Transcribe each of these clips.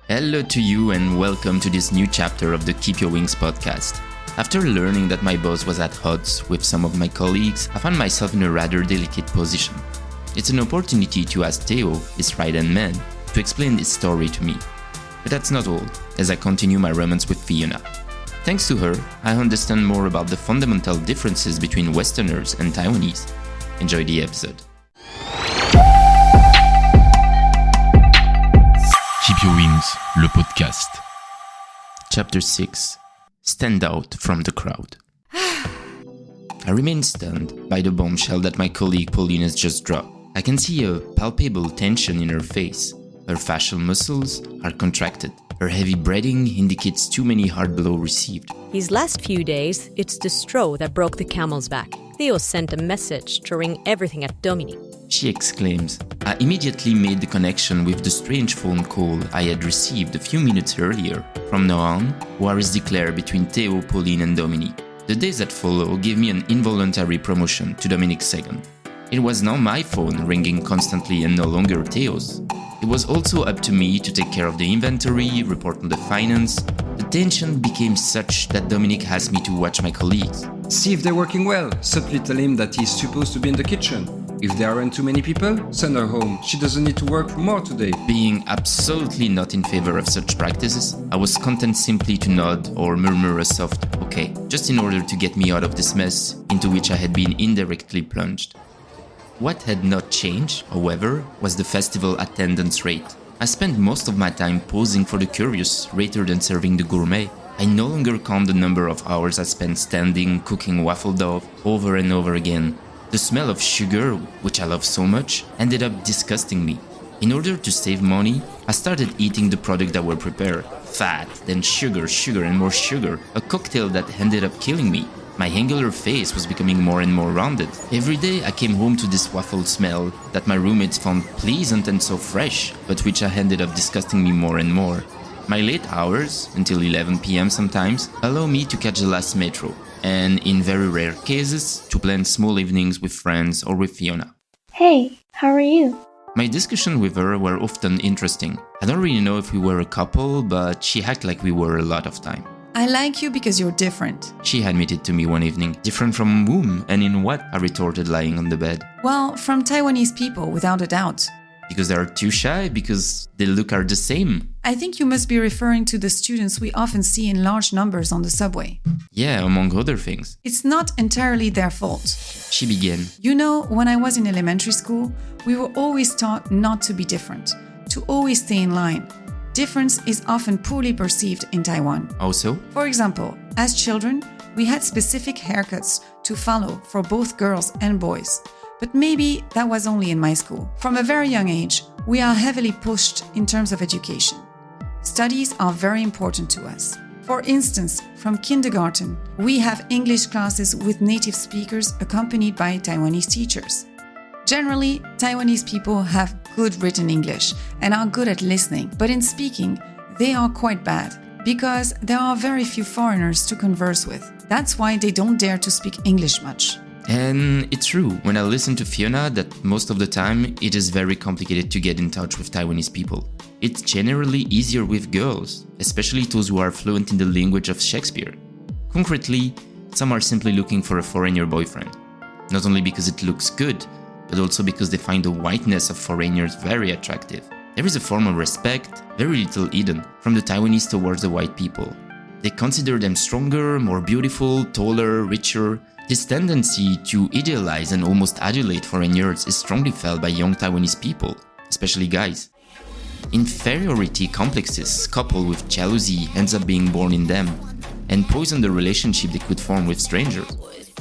Hello to you and welcome to this new chapter of the Keep Your Wings podcast. After learning that my boss was at odds with some of my colleagues, I found myself in a rather delicate position. It's an opportunity to ask Théo, his right-hand man, to explain his story to me. But that's not all, as I continue my romance with Fiona. Thanks to her, I understand more about the fundamental differences between Westerners and Taiwanese. Enjoy the episode. Keep Your Wings, le podcast. Chapter 6. Stand out from the crowd. I remain stunned by the bombshell that my colleague Pauline has just dropped. I can see a palpable tension in her face. Her facial muscles are contracted. Her heavy breathing indicates too many hard blows received. These last few days, it's the straw that broke the camel's back. Théo sent a message throwing everything at Dominique. She exclaims. I immediately made the connection with the strange phone call I had received a few minutes earlier. From now on, war is declared between Théo, Pauline and Dominique. The days that follow gave me an involuntary promotion to Dominique's second. It was now my phone ringing constantly and no longer Théo's. It was also up to me to take care of the inventory, report on the finance. The tension became such that Dominique asked me to watch my colleagues. See if they're working well. Subtly tell him that he's supposed to be in the kitchen. If there aren't too many people, send her home. She doesn't need to work more today. Being absolutely not in favor of such practices, I was content simply to nod or murmur a soft okay, just in order to get me out of this mess into which I had been indirectly plunged. What had not changed, however, was the festival attendance rate. I spent most of my time posing for the curious rather than serving the gourmet. I no longer count the number of hours I spent standing, cooking waffle dough over and over again. The smell of sugar, which I love so much, ended up disgusting me. In order to save money, I started eating the product that were prepared. Fat, then sugar and more sugar. A cocktail that ended up killing me. My angular face was becoming more and more rounded. Every day I came home to this waffle smell that my roommates found pleasant and so fresh, but which ended up disgusting me more and more. My late hours, until 11 p.m. sometimes, allow me to catch the last metro. And in very rare cases, to plan small evenings with friends or with Fiona. Hey, how are you? My discussions with her were often interesting. I don't really know if we were a couple, but she acted like we were a lot of time. I like you because you're different. She admitted to me one evening. Different from whom and in what? I retorted lying on the bed. Well, from Taiwanese people, without a doubt. Because they are too shy? Because they look are the same? I think you must be referring to the students we often see in large numbers on the subway. Yeah, among other things. It's not entirely their fault. She began. You know, when I was in elementary school, we were always taught not to be different, to always stay in line. Difference is often poorly perceived in Taiwan. Also? For example, as children, we had specific haircuts to follow for both girls and boys. But maybe that was only in my school. From a very young age, we are heavily pushed in terms of education. Studies are very important to us. For instance, from kindergarten, we have English classes with native speakers accompanied by Taiwanese teachers. Generally, Taiwanese people have good written English and are good at listening, but in speaking, they are quite bad because there are very few foreigners to converse with. That's why they don't dare to speak English much. And it's true, when I listen to Fiona, that most of the time it is very complicated to get in touch with Taiwanese people. It's generally easier with girls, especially those who are fluent in the language of Shakespeare. Concretely, some are simply looking for a foreigner boyfriend. Not only because it looks good, but also because they find the whiteness of foreigners very attractive. There is a form of respect, very little hidden, from the Taiwanese towards the white people. They consider them stronger, more beautiful, taller, richer. This tendency to idealize and almost adulate foreigners is strongly felt by young Taiwanese people, especially guys. Inferiority complexes coupled with jealousy ends up being born in them and poison the relationship they could form with strangers.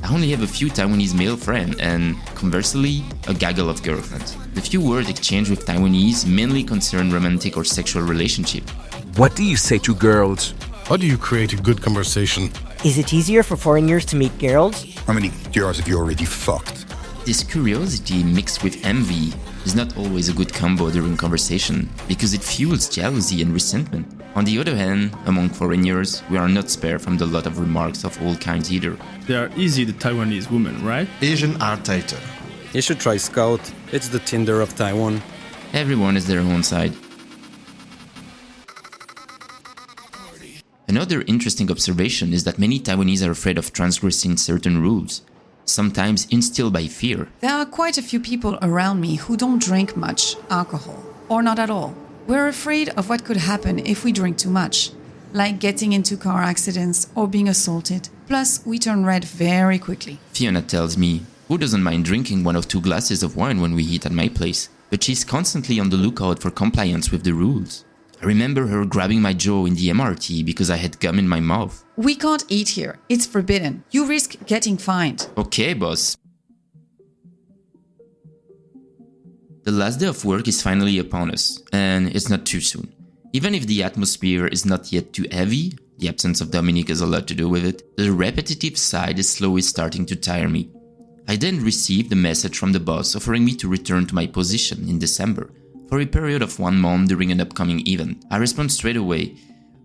I only have a few Taiwanese male friends and, conversely, a gaggle of girlfriends. The few words exchanged with Taiwanese mainly concern romantic or sexual relationship. What do you say to girls? How do you create a good conversation? Is it easier for foreigners to meet girls? How many girls have you already fucked? This curiosity mixed with envy is not always a good combo during conversation because it fuels jealousy and resentment. On the other hand, among foreigners, we are not spared from the lot of remarks of all kinds either. They are easy, the Taiwanese women, right? Asian are tighter. You should try Scout. It's the Tinder of Taiwan. Everyone has their own side. Another interesting observation is that many Taiwanese are afraid of transgressing certain rules, sometimes instilled by fear. There are quite a few people around me who don't drink much alcohol, or not at all. We're afraid of what could happen if we drink too much, like getting into car accidents or being assaulted. Plus, we turn red very quickly. Fiona tells me, who doesn't mind drinking 1 or 2 glasses of wine when we eat at my place? But she's constantly on the lookout for compliance with the rules. I remember her grabbing my jaw in the MRT because I had gum in my mouth. We can't eat here. It's forbidden. You risk getting fined. Okay, boss. The last day of work is finally upon us, and it's not too soon. Even if the atmosphere is not yet too heavy, the absence of Dominique has a lot to do with it, the repetitive side is slowly starting to tire me. I then received a message from the boss offering me to return to my position in December for a period of 1 month during an upcoming event. I respond straight away,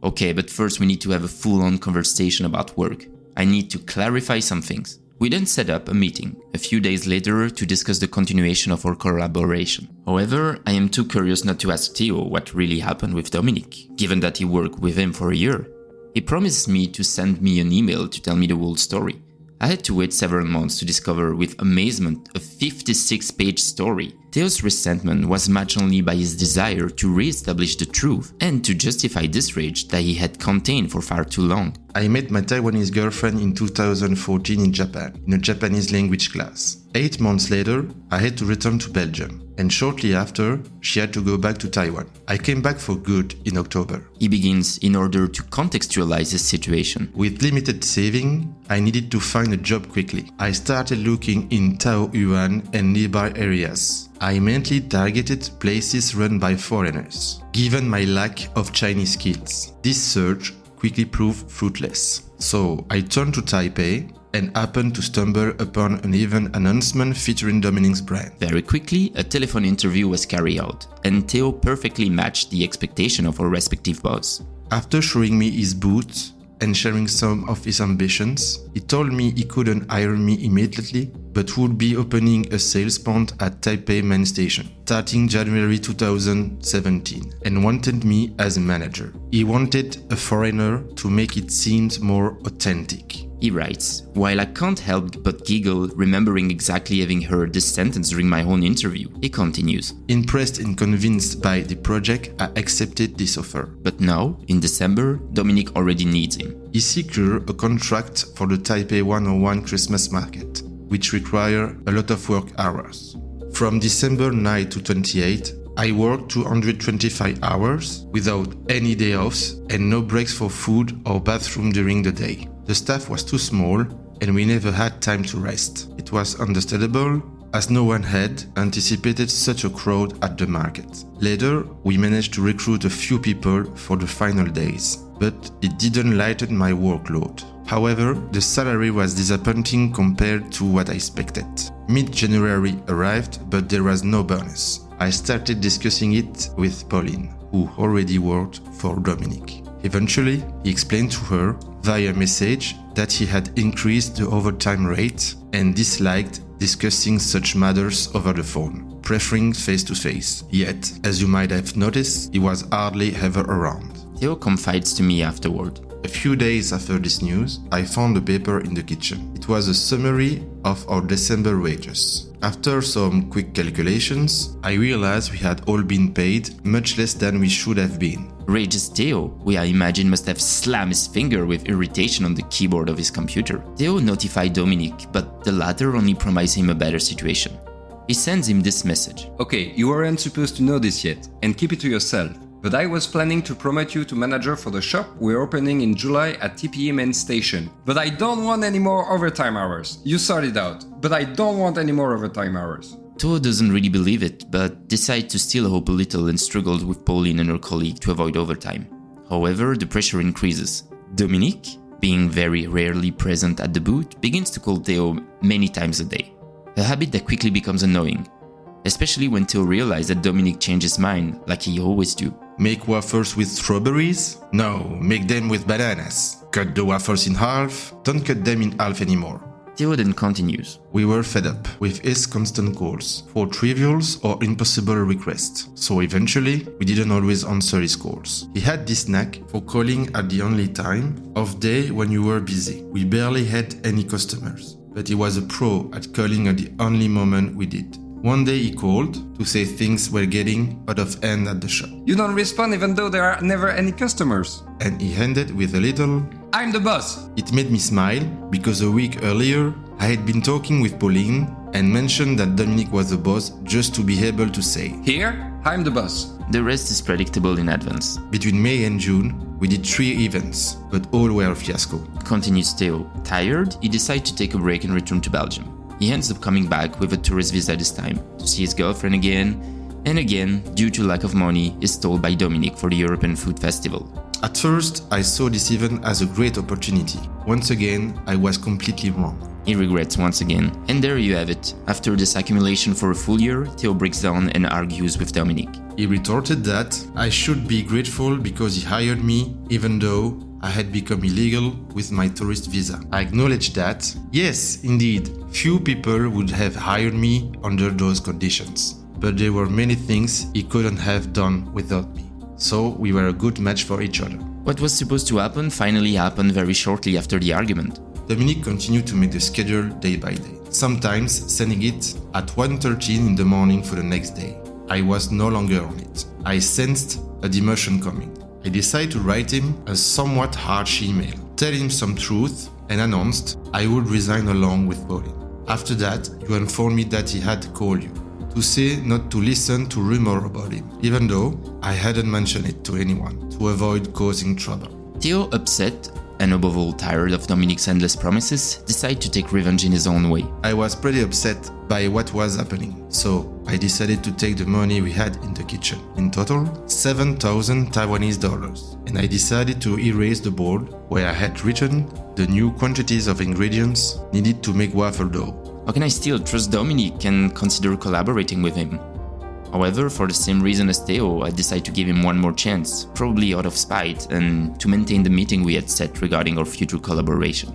okay, but first we need to have a full-on conversation about work. I need to clarify some things. We then set up a meeting a few days later to discuss the continuation of our collaboration. However, I am too curious not to ask Théo what really happened with Dominique, given that he worked with him for a year. He promised me to send me an email to tell me the whole story. I had to wait several months to discover with amazement a 56-page story. Théo's resentment was matched only by his desire to re-establish the truth and to justify this rage that he had contained for far too long. I met my Taiwanese girlfriend in 2014 in Japan, in a Japanese language class. 8 months later, I had to return to Belgium, and shortly after, she had to go back to Taiwan. I came back for good in October. He begins in order to contextualize his situation. With limited saving, I needed to find a job quickly. I started looking in Taoyuan and nearby areas. I mainly targeted places run by foreigners. Given my lack of Chinese skills, this search quickly proved fruitless. So I turned to Taipei and happened to stumble upon an event announcement featuring Dominique's brand. Very quickly, a telephone interview was carried out, and Théo perfectly matched the expectation of our respective boss. After showing me his boots and sharing some of his ambitions, he told me he couldn't hire me immediately, but would be opening a sales point at Taipei main station, starting January 2017, and wanted me as a manager. He wanted a foreigner to make it seem more authentic. He writes, while I can't help but giggle remembering exactly having heard this sentence during my own interview, he continues. Impressed and convinced by the project, I accepted this offer. But now, in December, Dominique already needs him. He secured a contract for the Taipei 101 Christmas market, which require a lot of work hours. From December 9 to 28, I worked 225 hours without any day offs and no breaks for food or bathroom during the day. The staff was too small and we never had time to rest. It was understandable as no one had anticipated such a crowd at the market. Later, we managed to recruit a few people for the final days, but it didn't lighten my workload. However, the salary was disappointing compared to what I expected. Mid-January arrived, but there was no bonus. I started discussing it with Pauline, who already worked for Dominique. Eventually, he explained to her via message that he had increased the overtime rate and disliked discussing such matters over the phone, preferring face-to-face. Yet, as you might have noticed, he was hardly ever around. Théo confides to me afterward. A few days after this news, I found a paper in the kitchen. It was a summary of our December wages. After some quick calculations, I realized we had all been paid much less than we should have been. Rages Théo, who I imagine must have slammed his finger with irritation on the keyboard of his computer. Théo notified Dominique, but the latter only promised him a better situation. He sends him this message. Okay, you weren't supposed to know this yet, and keep it to yourself. But I was planning to promote you to manager for the shop we're opening in July at TPE main station. But I don't want any more overtime hours. You sort it out. But I don't want any more overtime hours. Théo doesn't really believe it, but decides to still hope a little and struggles with Pauline and her colleague to avoid overtime. However, the pressure increases. Dominique, being very rarely present at the booth, begins to call Théo many times a day. A habit that quickly becomes annoying, especially when Théo realizes that Dominique changes his mind, like he always do. Make wafers with strawberries? No, make them with bananas. Cut the wafers in half, don't cut them in half anymore. Théo then continues. We were fed up with his constant calls for trivials or impossible requests, so eventually we didn't always answer his calls. He had this knack for calling at the only time of day when you were busy. We barely had any customers, but he was a pro at calling at the only moment we did. One day he called to say things were getting out of hand at the shop. You don't respond even though there are never any customers. And he ended with a little, I'm the boss. It made me smile because a week earlier I had been talking with Pauline and mentioned that Dominique was the boss just to be able to say, Here, I'm the boss. The rest is predictable in advance. Between May and June, we did 3 events, but all were a fiasco. Continues Théo. Tired, he decides to take a break and return to Belgium. He ends up coming back with a tourist visa this time, to see his girlfriend again, and again, due to lack of money, is told by Dominique for the European Food Festival. At first, I saw this event as a great opportunity. Once again, I was completely wrong. He regrets once again. And there you have it. After this accumulation for a full year, Théo breaks down and argues with Dominique. He retorted that I should be grateful because he hired me, even though I had become illegal with my tourist visa. I acknowledged that, yes, indeed, few people would have hired me under those conditions. But there were many things he couldn't have done without me. So we were a good match for each other. What was supposed to happen finally happened very shortly after the argument. Dominique continued to make the schedule day by day, sometimes sending it at 1:13 in the morning for the next day. I was no longer on it. I sensed a demotion coming. I decided to write him a somewhat harsh email, tell him some truth, and announced I would resign along with Pauline. After that, you informed me that he had called you, to say not to listen to rumor about him, even though I hadn't mentioned it to anyone, to avoid causing trouble. Théo, upset, and above all tired of Dominique's endless promises, decided to take revenge in his own way. I was pretty upset by what was happening, so I decided to take the money we had in the kitchen. In total, 7,000 Taiwanese dollars. And I decided to erase the board where I had written the new quantities of ingredients needed to make waffle dough. How can I still trust Dominique and consider collaborating with him? However, for the same reason as Théo, I decided to give him one more chance, probably out of spite, and to maintain the meeting we had set regarding our future collaboration.